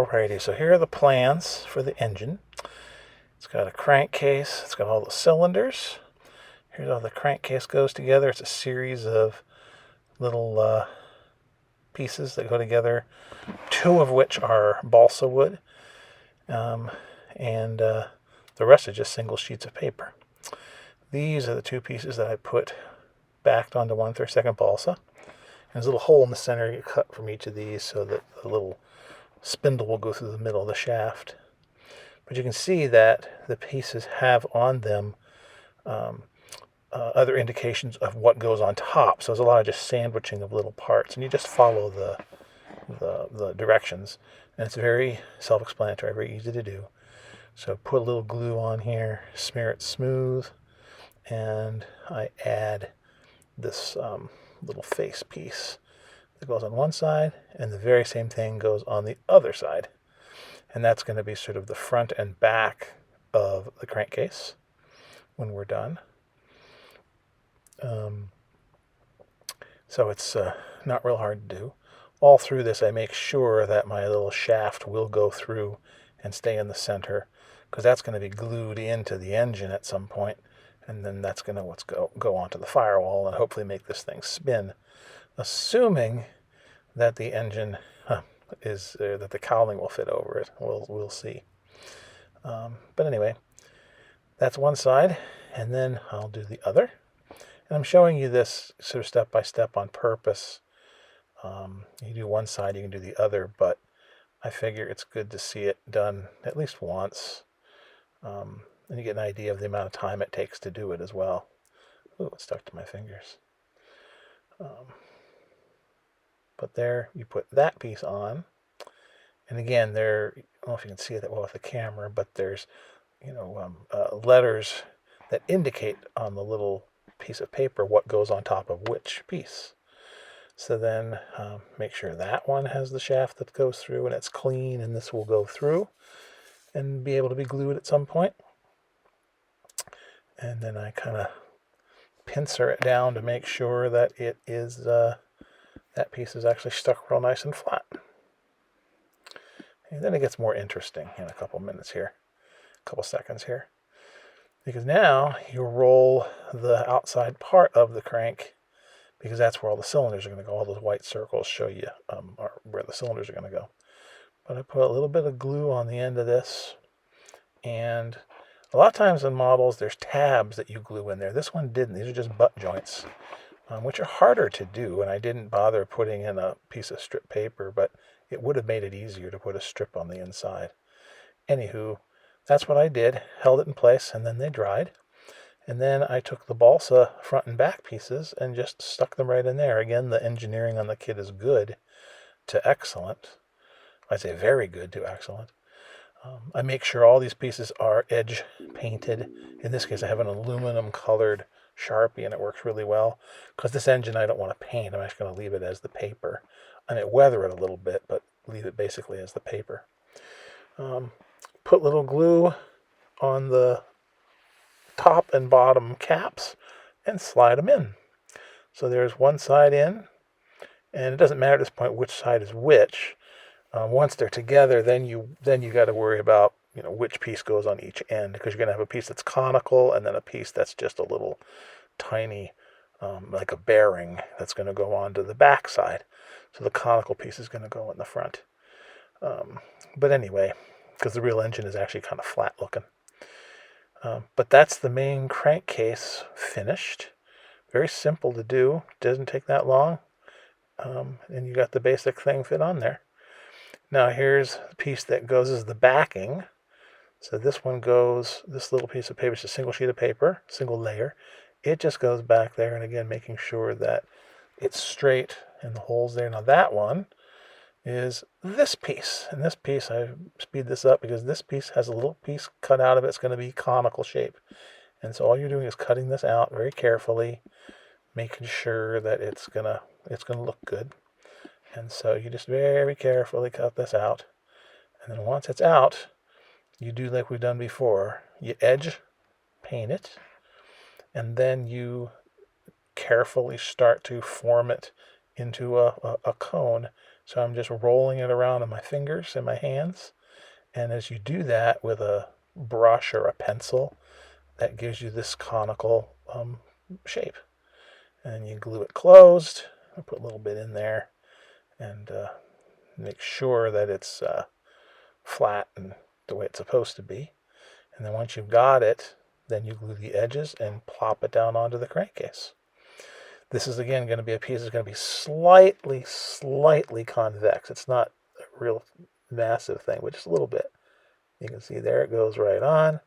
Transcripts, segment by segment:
Alrighty, so here are the plans for the engine. It's got a crankcase, it's got all the cylinders. Here's how the crankcase goes together. It's a series of little pieces that go together, two of which are balsa wood, and the rest are just single sheets of paper. These are the two pieces that I put backed onto 1/32 balsa. And there's a little hole in the center you cut from each of these so that the little spindle will go through the middle of the shaft. But you can see that the pieces have on them other indications of what goes on top. So there's a lot of just sandwiching of little parts, and you just follow the directions. And it's very self-explanatory, very easy to do. So put a little glue on here, smear it smooth, and I add this little face piece that goes on one side, and the very same thing goes on the other side. And that's going to be sort of the front and back of the crankcase when we're done. So it's not real hard to do. All through this, I make sure that my little shaft will go through and stay in the center, because that's going to be glued into the engine at some point, and then that's going to go onto the firewall and hopefully make this thing spin, assuming that the engine that the cowling will fit over it. We'll see. But anyway, that's one side, and then I'll do the other. And I'm showing you this sort of step by step on purpose. You do one side, you can do the other, but I figure it's good to see it done at least once. And you get an idea of the amount of time it takes to do it as well. Ooh, it stuck to my fingers. But there, you put that piece on. And again, I don't know if you can see it that well with the camera, but there's, letters that indicate on the little piece of paper what goes on top of which piece. So then make sure that one has the shaft that goes through and it's clean, and this will go through and be able to be glued at some point. And then I kind of pincer it down to make sure that it is that piece is actually stuck real nice and flat. And then it gets more interesting in a couple seconds here. Because now you roll the outside part of the crank, because that's where all the cylinders are going to go. All those white circles show you where the cylinders are going to go. But I put a little bit of glue on the end of this, and a lot of times in models there's tabs that you glue in there. This one didn't. These are just butt joints, which are harder to do, and I didn't bother putting in a piece of strip paper, but it would have made it easier to put a strip on the inside. Anywho, that's what I did, held it in place, and then they dried. And then I took the balsa front and back pieces and just stuck them right in there. Again, the engineering on the kit is good to excellent. I say very good to excellent. I make sure all these pieces are edge painted. In this case, I have an aluminum colored Sharpie, and it works really well. Because this engine I don't want to paint. I'm just going to leave it as the paper. I may weather it a little bit, but leave it basically as the paper. Put little glue on the top and bottom caps and slide them in. So there's one side in, and it doesn't matter at this point which side is which. Once they're together, then you got to worry about which piece goes on each end, because you're going to have a piece that's conical and then a piece that's just a little tiny, like a bearing, that's going to go onto the back side. So the conical piece is going to go in the front. But anyway, because the real engine is actually kind of flat looking. But that's the main crankcase finished. Very simple to do. Doesn't take that long. And you got the basic thing fit on there. Now here's the piece that goes as the backing. So this one goes, this little piece of paper, it's a single sheet of paper, single layer. It just goes back there, and again, making sure that it's straight and the holes there. Now that one is this piece. And this piece, I speed this up because this piece has a little piece cut out of it. It's going to be conical shape. And so all you're doing is cutting this out very carefully, making sure that it's gonna look good. And so you just very carefully cut this out. And then once it's out, you do like we've done before. You edge paint it, and then you carefully start to form it into a cone So I'm just rolling it around in my fingers and my hands. And as you do that with a brush or a pencil, that gives you this conical shape. And you glue it closed. I put a little bit in there and make sure that it's flat and the way it's supposed to be. And then once you've got it, then you glue the edges and plop it down onto the crankcase. This is again going to be a piece that's going to be slightly convex. It's not a real massive thing, but just a little bit. You can see there it goes right on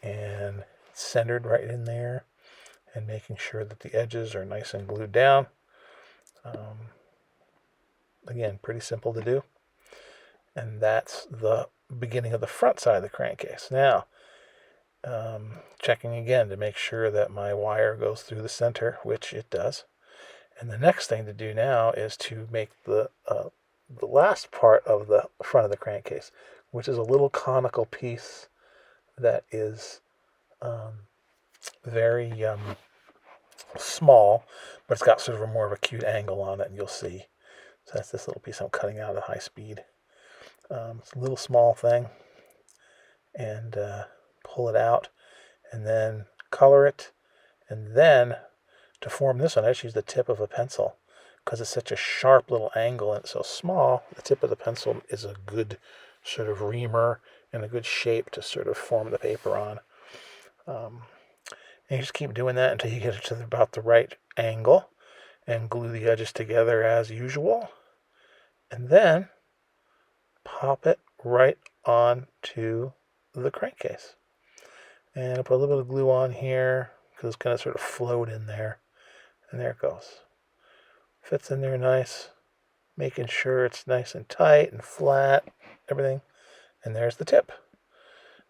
and centered right in there, and making sure that the edges are nice and glued down. Again, pretty simple to do. And that's the beginning of the front side of the crankcase. Now, checking again to make sure that my wire goes through the center, which it does. And the next thing to do now is to make the last part of the front of the crankcase, which is a little conical piece that is very small, but it's got sort of a more of a acute angle on it, and you'll see. So that's this little piece I'm cutting out at high speed. It's a little small thing, and pull it out, and then color it, and then to form this one, I just use the tip of a pencil because it's such a sharp little angle and it's so small. The tip of the pencil is a good sort of reamer and a good shape to sort of form the paper on. And you just keep doing that until you get it to about the right angle, and glue the edges together as usual, and then pop it right onto the crankcase. And I'll put a little bit of glue on here because it's going to sort of float in there. And there it goes. Fits in there nice, making sure it's nice and tight and flat, everything. And there's the tip.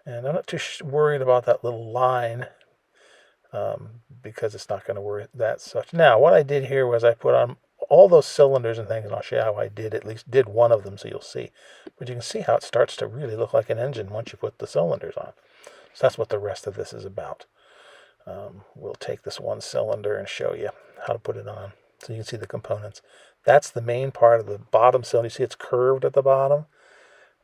And I'm not too worried about that little line because it's not going to worry that such. Now, what I did here was I put on all those cylinders and things, and I'll show you how I at least did one of them so you'll see. But you can see how it starts to really look like an engine once you put the cylinders on. So that's what the rest of this is about. We'll take this one cylinder and show you how to put it on so you can see the components. That's the main part of the bottom cylinder. You see it's curved at the bottom,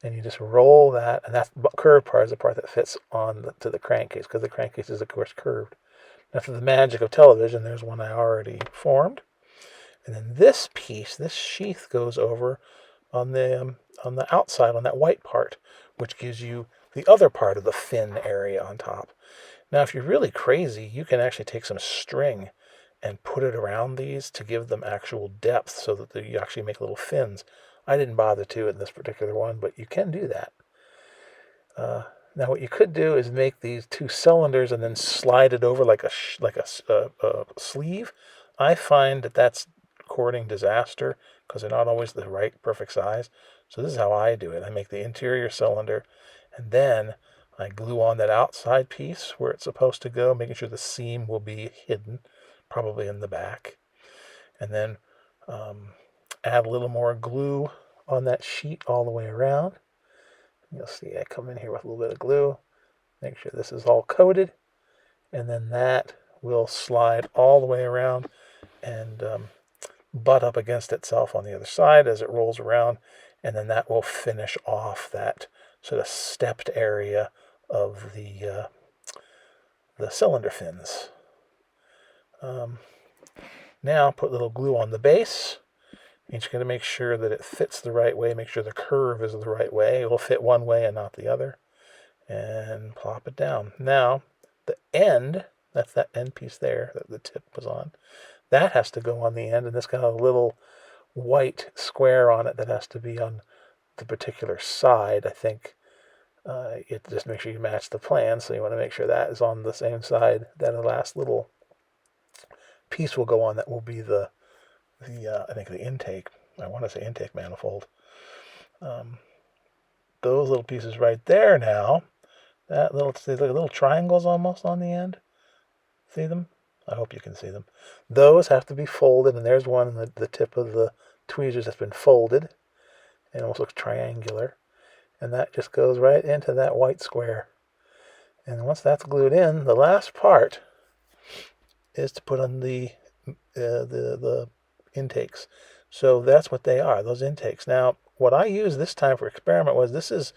and you just roll that, and that curved part is the part that fits on to the crankcase, because the crankcase is of course curved. Now, for the magic of television, there's one I already formed, and then this piece, this sheath, goes over on the outside, on that white part, which gives you the other part of the fin area on top. Now, if you're really crazy, you can actually take some string and put it around these to give them actual depth so that you actually make little fins. I didn't bother to in this particular one, but you can do that. Now, what you could do is make these two cylinders and then slide it over like a sleeve. I find that that's cording disaster because they're not always the right perfect size. So this is how I do it. I make the interior cylinder, and then I glue on that outside piece where it's supposed to go, making sure the seam will be hidden, probably in the back. And then add a little more glue on that sheet all the way around. You'll see I come in here with a little bit of glue, make sure this is all coated, and then that will slide all the way around and butt up against itself on the other side as it rolls around, and then that will finish off that sort of stepped area of the cylinder fins. Now put a little glue on the base. You're just going to make sure that it fits the right way, make sure the curve is the right way. It will fit one way and not the other. And plop it down. Now, the end, that's that end piece there that the tip was on, that has to go on the end, and it's got a little white square on it that has to be on the particular side. I think it just make sure you match the plan, so you want to make sure that is on the same side. Then the last little piece will go on that will be the I think the intake. I want to say intake manifold. Those little pieces right there now. That little, see, like little triangles almost on the end. See them? I hope you can see them. Those have to be folded, and there's one in the tip of the tweezers that's been folded. It almost looks triangular. And that just goes right into that white square. And once that's glued in, the last part is to put on the intakes. So that's what they are, those intakes. Now, what I used this time for experiment was this is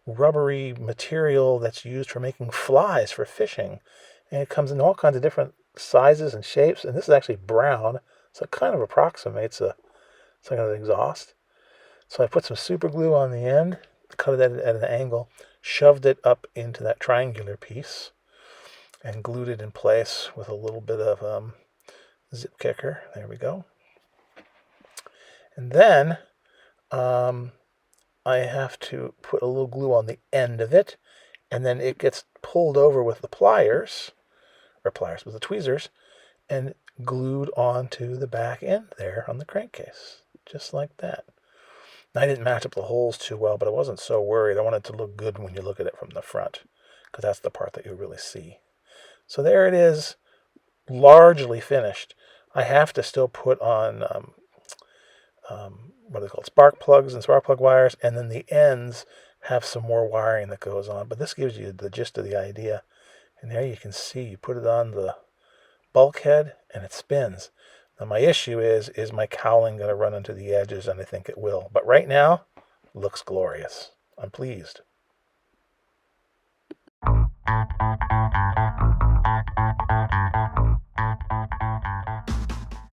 rubbery material that's used for making flies for fishing. And it comes in all kinds of different sizes and shapes. And this is actually brown, so it kind of approximates some kind of exhaust. So I put some super glue on the end, cut it at an angle, shoved it up into that triangular piece, and glued it in place with a little bit of zip kicker. There we go. And then I have to put a little glue on the end of it, and then it gets pulled over with the pliers, with the tweezers, and glued onto the back end there on the crankcase, just like that. I didn't match up the holes too well, but I wasn't so worried. I wanted it to look good when you look at it from the front, because that's the part that you really see. So there it is, largely finished. I have to still put on what are they called, spark plugs and spark plug wires, and then the ends have some more wiring that goes on. But this gives you the gist of the idea. And there you can see, you put it on the bulkhead and it spins. Now my issue is my cowling going to run into the edges? And I think it will. But right now, it looks glorious. I'm pleased.